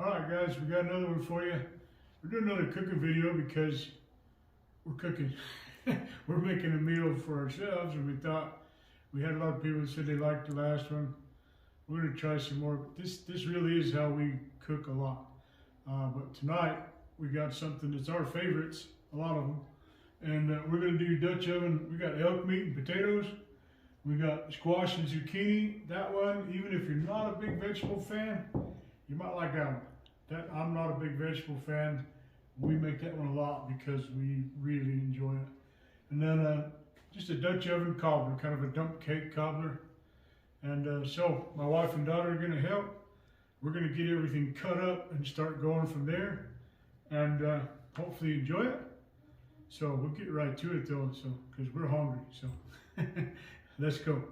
Alright guys, we got another one for you. We're doing another cooking video because we're cooking. We're making a meal for ourselves, and we thought we had a lot of people that said they liked the last one. We're going to try some more. This really is how we cook a lot. But tonight we got something that's our favorites, a lot of them. And we're going to do Dutch oven. We got elk meat and potatoes. We got squash and zucchini. That one, even if you're not a big vegetable fan, you might like that one. I'm not a big vegetable fan. We make that one a lot because we really enjoy it. And then just a Dutch oven cobbler, kind of a dump cake cobbler. And so my wife and daughter are going to help. We're going to get everything cut up and start going from there, and hopefully enjoy it. So we'll get right to it though, so because we're hungry. So let's go.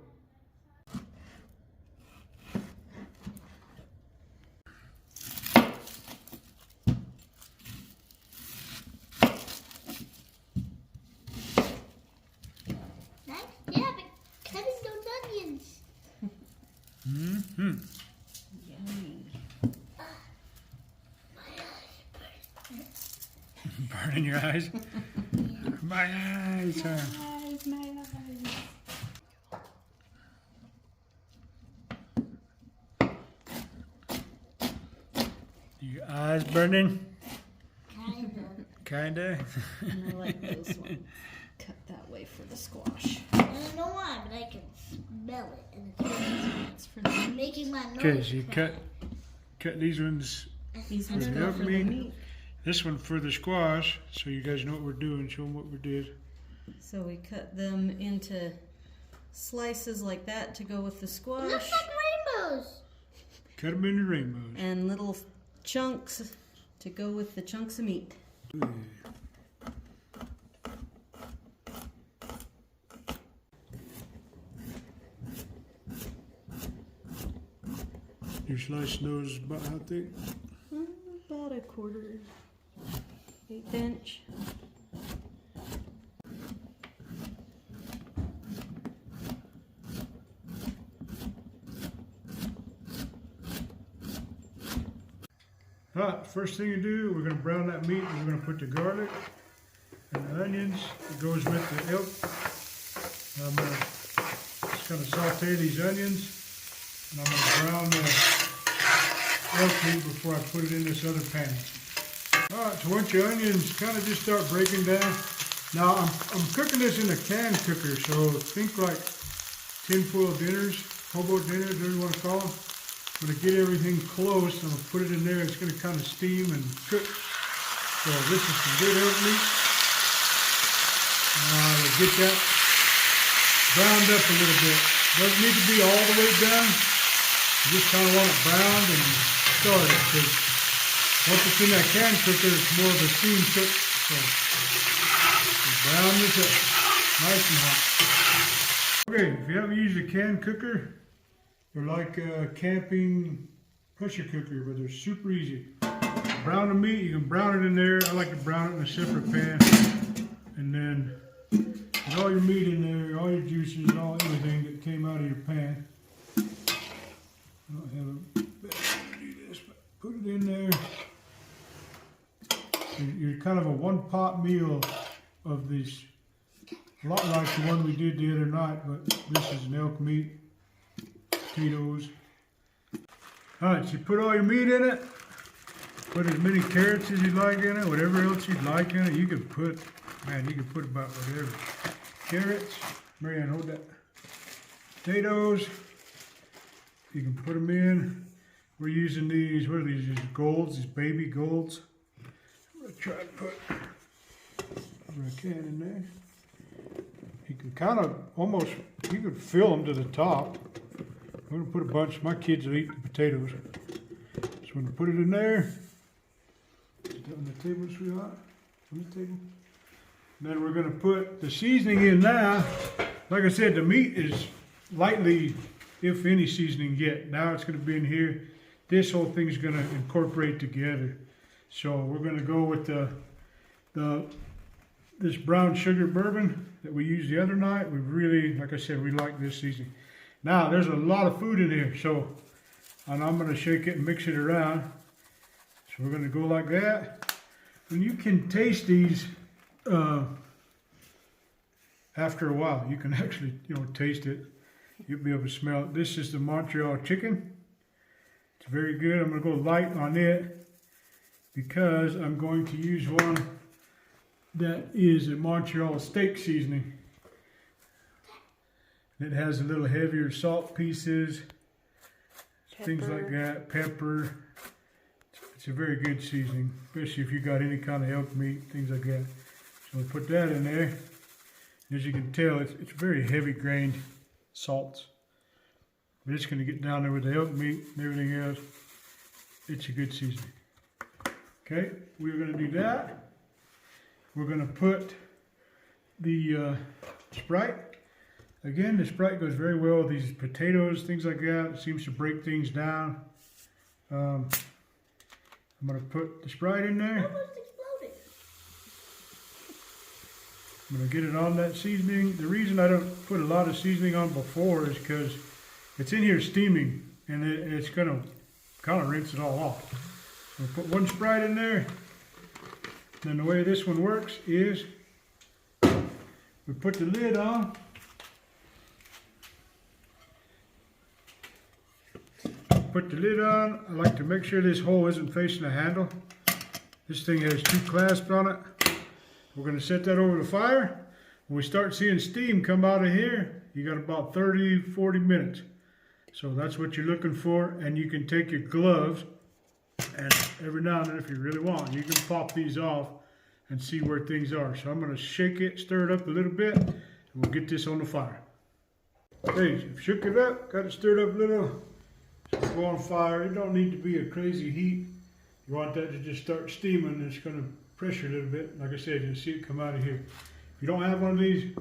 Yeah, but cutting those onions. Mm-hmm. Yummy. My eyes burn. Burning your eyes? My eyes. My eyes. Your eyes burning? Kinda. Kinda. And I like those ones cut that way for the squash. I don't know why, but I can smell it, and It's for the meat. making my nose. Okay, so you cry. cut these ones. These I ones don't go know. for the meat. meat. This one for the squash, so you guys know what we're doing. Show them what we did. So we cut them into slices like that to go with the It squash, looks like rainbows. Cut them into rainbows. and little chunks to go with the chunks of meat. Your sliced nose about how thick? About a 1/4 inch. Alright, first thing you do, we're going to brown that meat. We're going to put the garlic and the onions. It goes with the elk. I'm going to just kind of saute these onions, and I'm going to brown the elk meat before I put it in this other pan. Alright, so once your onions kind of just start breaking down. Now I'm cooking this in a can cooker, so think like tinfoil dinners, hobo dinners, whatever you want to call them. I'm going to get everything close. I'm going to put it in there. It's going to kind of steam and cook. So this is some good elk meat. We'll get that browned up a little bit. Doesn't need to be all the way done. You just kind of want it browned and started, because once it's in that can cooker, it's more of a steam cook. So brown this up, nice and hot. Okay, if you haven't used a can cooker, they're like a camping pressure cooker, but they're super easy. Brown the meat, you can brown it in there. I like to brown it in a separate pan. And then put all your meat in there, all your juices, everything that came out of your pan. I don't have a better way to do this, but put it in there. You're kind of a one-pot meal of this. A lot like the one we did the other night, but this is an elk meat. Potatoes. Alright, so you put all your meat in it. Put as many carrots as you like in it, whatever else you'd like in it. You can put, man, you can put about whatever. Carrots, Marianne, hold that. Potatoes, you can put them in. We're using these, what are these? These golds, these baby golds. I'm going to try to put whatever I can in there. You can kind of almost, you can fill them to the top. I'm going to put a bunch, my kids will eat the potatoes. So I'm going to put it in there. Put that on the table, sweetheart. On the table. And then we're going to put the seasoning in now. Like I said, the meat is lightly, if any seasoning yet. Now it's going to be in here. This whole thing is going to incorporate together. So we're going to go with this brown sugar bourbon that we used the other night. We really, like I said, we like this seasoning. Now, there's a lot of food in here, so and I'm going to shake it and mix it around. So we're gonna go like that. And you can taste these after a while. You can actually, taste it. You'll be able to smell it. This is the Montreal chicken. It's very good. I'm gonna go light on it because I'm going to use one that is a Montreal steak seasoning. It has a little heavier salt pieces, things like that, pepper. It's a very good seasoning, especially if you got any kind of elk meat, things like that. So we'll put that in there. As you can tell, it's very heavy grained salts. We're just going to get down there with the elk meat and everything else. It's a good seasoning. Okay, we're going to do that. We're going to put the Sprite. Again, the Sprite goes very well with these potatoes, things like that. It seems to break things down. I'm going to put the Sprite in there. Almost exploded. I'm going to get it on that seasoning. The reason I don't put a lot of seasoning on before is because it's in here steaming and it's going to kind of rinse it all off. So put one Sprite in there. Then the way this one works is we put the lid on. Put the lid on. I like to make sure this hole isn't facing the handle. This thing has two clasps on it. We're going to set that over the fire. When we start seeing steam come out of here, you got about 30-40 minutes. So that's what you're looking for. And you can take your gloves and every now and then, if you really want, you can pop these off and see where things are. So I'm going to shake it, stir it up a little bit, and we'll get this on the fire. Okay, I've shook it up, got it stirred up a little. Go on fire. It don't need to be a crazy heat. You want that to just start steaming. It's going to pressure a little bit. Like I said, you'll see it come out of here. If you don't have one of these,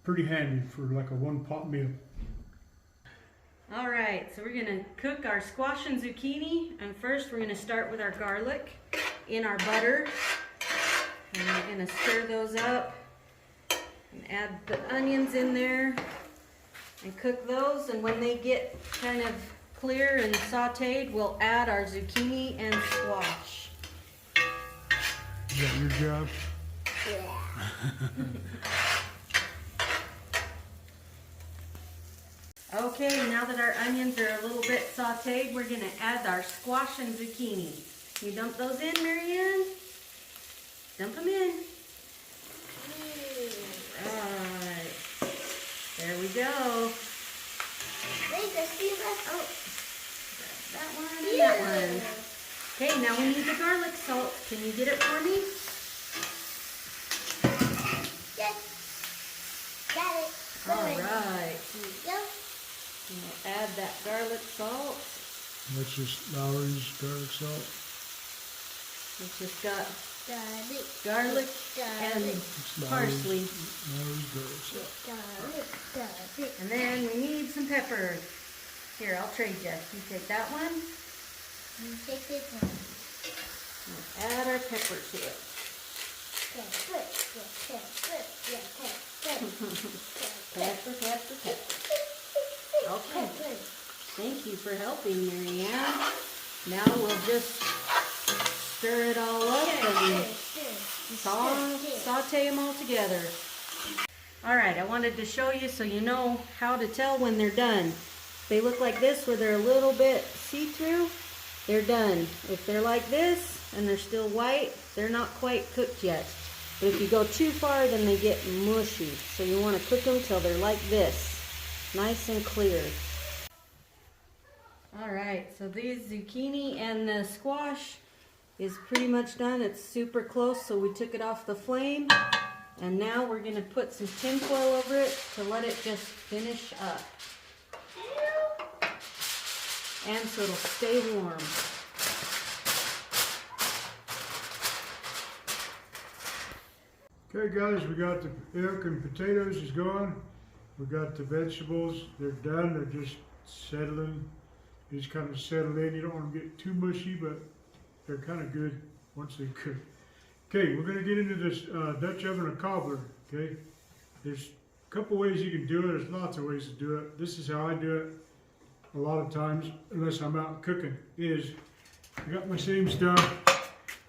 pretty handy for like a one-pot meal. All right, so we're gonna cook our squash and zucchini, and first we're gonna start with our garlic in our butter, and we're gonna stir those up and add the onions in there and cook those, and when they get kind of clear and sauteed, we'll add our zucchini and squash. Is that your job? Yeah. Okay, now that our onions are a little bit sauteed, we're gonna add our squash and zucchini. You dump those in, Marianne? Dump them in. Alright. There we go. Wait, the steam left. Oh, that one and that one. Okay, now we need the garlic salt. Can you get it for me? Yes. Got it. Alright. Here you go. We'll add that garlic salt. That's just Lowry's garlic salt. It's just got Garlic. garlic and parsley. Lowry's garlic salt. Garlic. And then we need some pepper. Here, I'll trade you. You take that one. You take this one. We'll add our pepper to it. Pepper. Pepper, pepper, pepper. Okay. Thank you for helping, Marianne. Now we'll just stir it all up and saute them all together. Alright, I wanted to show you so you know how to tell when they're done. They look like this where they're a little bit see-through, they're done. If they're like this and they're still white, they're not quite cooked yet. But if you go too far, then they get mushy. So you want to cook them till they're like this, nice and clear. Alright, so these zucchini and the squash is pretty much done. It's super close, so we took it off the flame. And now we're going to put some tin foil over it to let it just finish up. And so it'll stay warm. Okay guys, we got the elk and potatoes is going. We got the vegetables, they're done, they're just settling. They just kind of settle in. You don't want to get too mushy, but they're kind of good once they cook. Okay, we're going to get into this Dutch oven or cobbler, okay? There's a couple ways you can do it. There's lots of ways to do it. This is how I do it a lot of times, unless I'm out cooking, is I got my same stuff.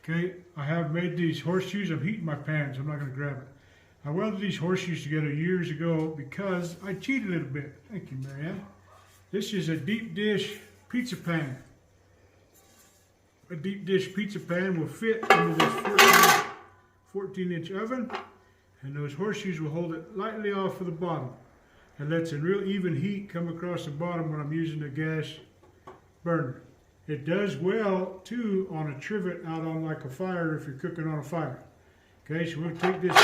Okay, I have made these horseshoes. I'm heating my pans. I'm not going to grab it. I welded these horseshoes together years ago because I cheated a little bit. Thank you, Marianne. This is a deep dish pizza pan. A deep dish pizza pan will fit into this 14-inch oven, and those horseshoes will hold it lightly off of the bottom. It lets a real even heat come across the bottom when I'm using the gas burner. It does well too on a trivet out on like a fire if you're cooking on a fire. Okay, so we'll take this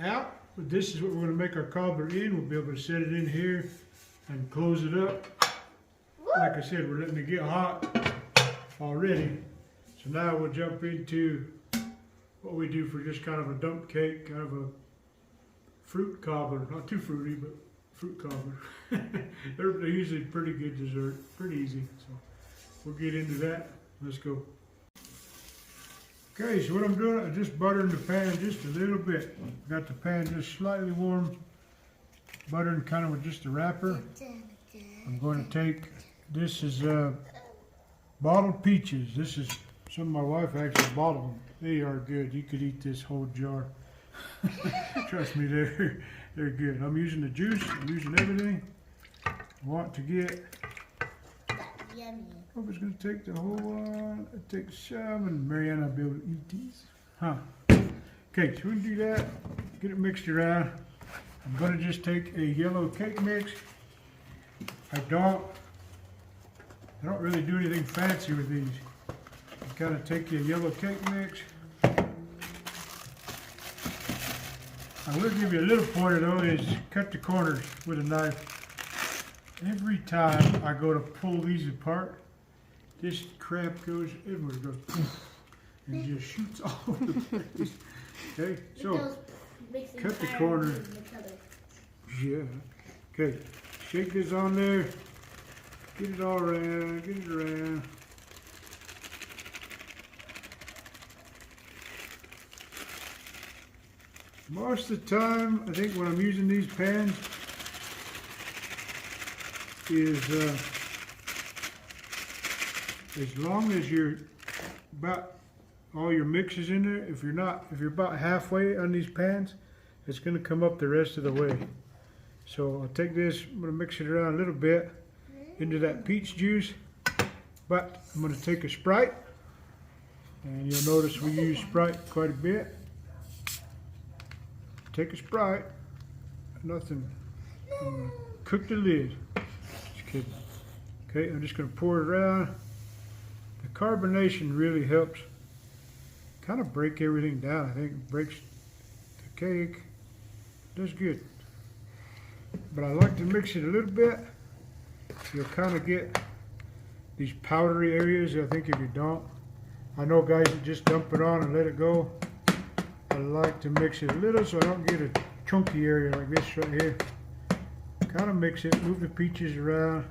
out. But this is what we're going to make our cobbler in. We'll be able to set it in here and close it up. Like I said, we're letting it get hot already. So now we'll jump into what we do for just kind of a dump cake, kind of a fruit cobbler. Not too fruity, but fruit cobbler. They're usually pretty good dessert, pretty easy. So we'll get into that. Let's go. Okay, so what I'm doing, I'm just buttering the pan just a little bit. Got the pan just slightly warm, buttering kind of with just a wrapper. I'm going to take, this is bottled peaches. This is some my wife actually bottled them. They are good. You could eat this whole jar. Trust me, they're good. I'm using the juice. I'm using everything. I want to get. Yummy. I was going to take the whole one. I take some, and Marianne will be able to eat these. Huh? Okay, so we can do that. Get it mixed around. I'm going to just take a yellow cake mix. I don't really do anything fancy with these. I kind of take a yellow cake mix. I will give you a little pointer though, is cut the corners with a knife. Every time I go to pull these apart, this crap goes everywhere. It goes poof, and just shoots all over the place. Okay, so cut the corner. Yeah. Okay, shake this on there. Get it all around. Get it around. Most of the time, I think when I'm using these pans, is as long as you're about all your mixes in there, if you're about halfway on these pans, it's going to come up the rest of the way. So I'll take this, I'm going to mix it around a little bit into that peach juice, but I'm going to take a Sprite, and you'll notice we use Sprite quite a bit. Take a Sprite, nothing, cook the lid. Just kidding. Okay, I'm just going to pour it around. The carbonation really helps kind of break everything down. I think it breaks the cake, does good. But I like to mix it a little bit. You'll kind of get these powdery areas. I think if you don't, I know guys that just dump it on and let it go. I like to mix it a little so I don't get a chunky area like this right here. Kind of mix it, move the peaches around.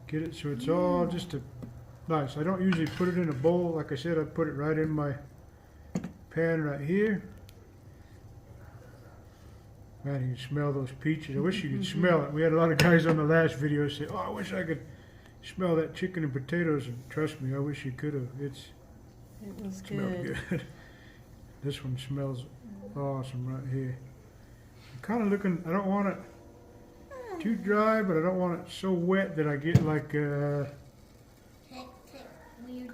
Get it so it's all just nice. I don't usually put it in a bowl. Like I said, I put it right in my pan right here. Man, you can smell those peaches. I wish you could smell it. We had a lot of guys on the last video say, "Oh, I wish I could smell that chicken and potatoes." And trust me, I wish you could have. It smelled good. This one smells awesome right here. I'm kind of looking, I don't want it too dry, but I don't want it so wet that I get like Weird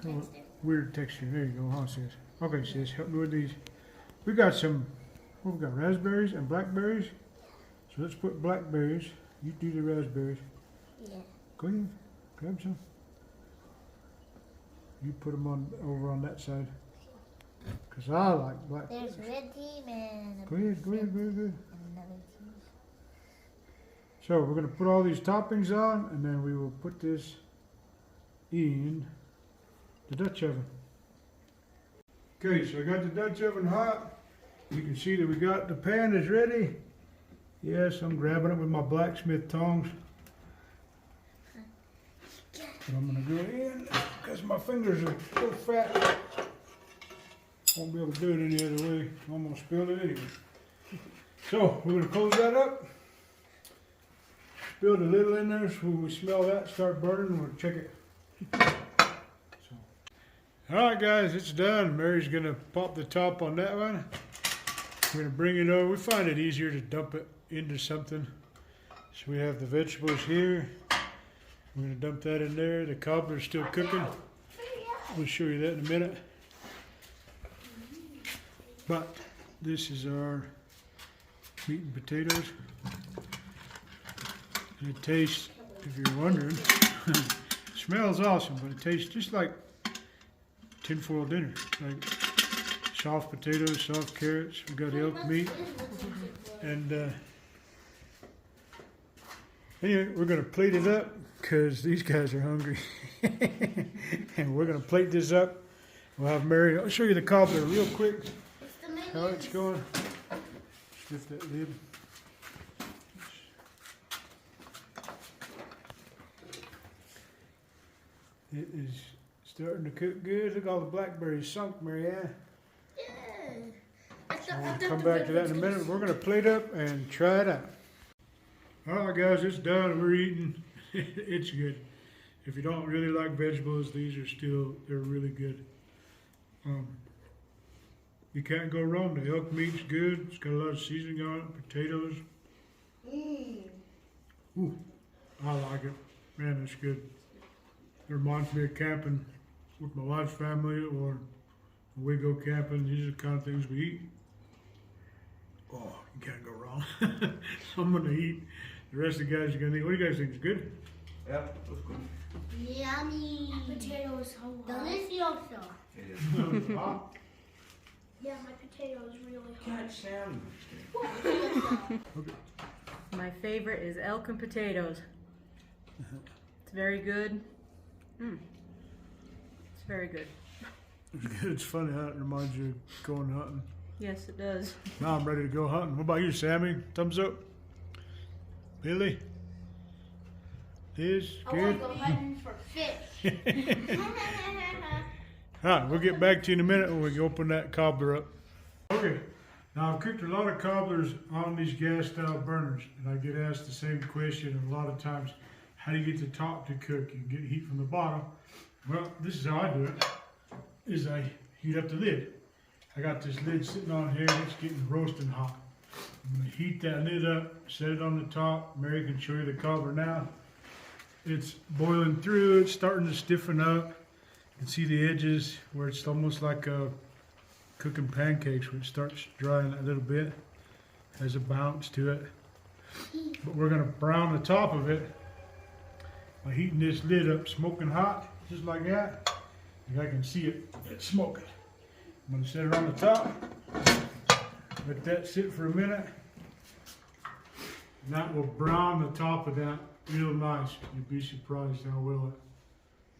texture. weird texture. There you go, huh, sis? Okay, sis, help me with these. We got some, we've got raspberries and blackberries. So let's put blackberries. You do the raspberries. Yeah. Go ahead, grab some. You put them on over on that side. Because I like blackberries. There's red team and Go ahead. another team. So we're going to put all these toppings on, and then we will put this in the Dutch oven. Okay, so I got the Dutch oven hot. You can see that we got the pan is ready. Yes, I'm grabbing it with my blacksmith tongs. But I'm going to go in because my fingers are so fat. Won't be able to do it any other way. I'm going to spill it anyway. So we're going to close that up. spilled a little in there, so when we smell that start burning, we'll check it. Alright guys, it's done. Mary's gonna pop the top on that one. We're gonna bring it over. We find it easier to dump it into something. So we have the vegetables here. We're gonna dump that in there. The cobbler's still cooking. We'll show you that in a minute. But this is our meat and potatoes. And it tastes, if you're wondering, smells awesome, but it tastes just like tinfoil dinner. Like soft potatoes, soft carrots. We got elk meat. And anyway, we're gonna plate it up because these guys are hungry. And we're gonna plate this up. We'll have Mary, I'll show you the cobbler real quick. How it's going. Lift that lid. It is starting to cook good. Look, all the blackberries sunk, Marianne. So we'll come back to that in a minute. We're going to plate up and try it out. All right, guys, it's done. We're eating. It's good. If you don't really like vegetables, these are still, they're really good. You can't go wrong. The elk meat's good. It's got a lot of seasoning on it. Potatoes. Ooh, I like it. Man, it's good. It reminds me of camping with my wife's family, or when we go camping. These are the kind of things we eat. Oh, you can't go wrong. I'm gonna eat. The rest of the guys are gonna eat. What do you guys think? Is good? Yeah, that's good. Yummy. Potatoes. Delicioso. It is. Hot. Yeah, my potato is really hot. Catch salmon. My favorite is elk and potatoes. It's very good. It's very good. It's good. It's funny how it reminds you of going hunting. Yes, it does. Now I'm ready to go hunting. What about you, Sammy? Thumbs up. Billy? Liz? I want Good? to go hunting for fish. All right, we'll get back to you in a minute when we open that cobbler up. Okay, now I've cooked a lot of cobblers on these gas style burners, and I get asked the same question a lot of times. How do you get the top to cook? You get heat from the bottom. Well, this is how I do it, is I heat up the lid. I got this lid sitting on here, and it's getting roasting hot. I'm gonna heat that lid up, set it on the top. Mary can show you the cobbler now. It's boiling through, it's starting to stiffen up. You can see the edges where it's almost like cooking pancakes, where it starts drying a little bit. Has a bounce to it. But we're gonna brown the top of it by heating this lid up, smoking hot, just like that. And I can see it, it's smoking. I'm gonna set it on the top, let that sit for a minute. And that will brown the top of that real nice. You'd be surprised how well it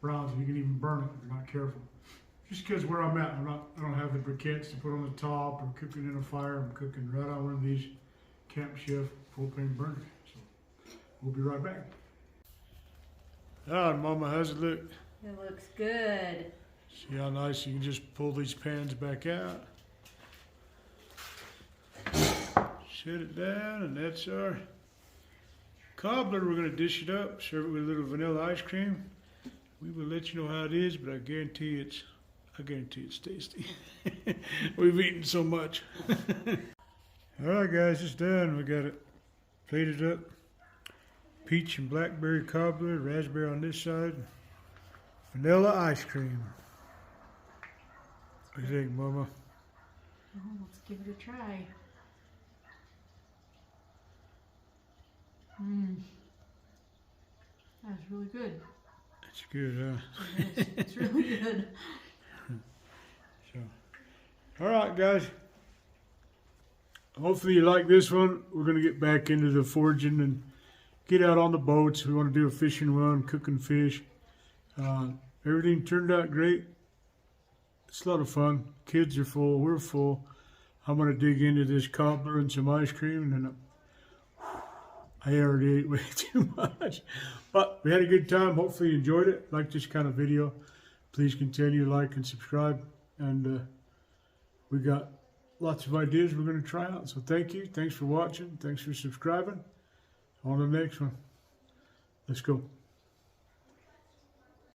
browns. You can even burn it if you're not careful. Just because where I'm at, I don't have the briquettes to put on the top or cooking in a fire. I'm cooking right on one of these Camp Chef propane burners. So we'll be right back. Ah, Mama, how's it look? It looks good. See how nice you can just pull these pans back out. Set it down, and that's our cobbler. We're going to dish it up, serve it with a little vanilla ice cream. We will let you know how it is, but I guarantee it's tasty. We've eaten so much. All right, guys, it's done. We got it plated up. Peach and blackberry cobbler, raspberry on this side, vanilla ice cream. What do you think, Mama? Oh, let's give it a try. That's really good. It's good, huh? It's really good. So, all right, guys. Hopefully you like this one. We're going to get back into the foraging and get out on the boats. We want to do a fishing run, cooking fish. Everything turned out great. It's a lot of fun. Kids are full. We're full. I'm going to dig into this cobbler and some ice cream, and then I already ate way too much. But we had a good time. Hopefully you enjoyed it. Like this kind of video, please continue to like and subscribe. And we got lots of ideas we're going to try out. So thank you. Thanks for watching. Thanks for subscribing. On to the next one. Let's go.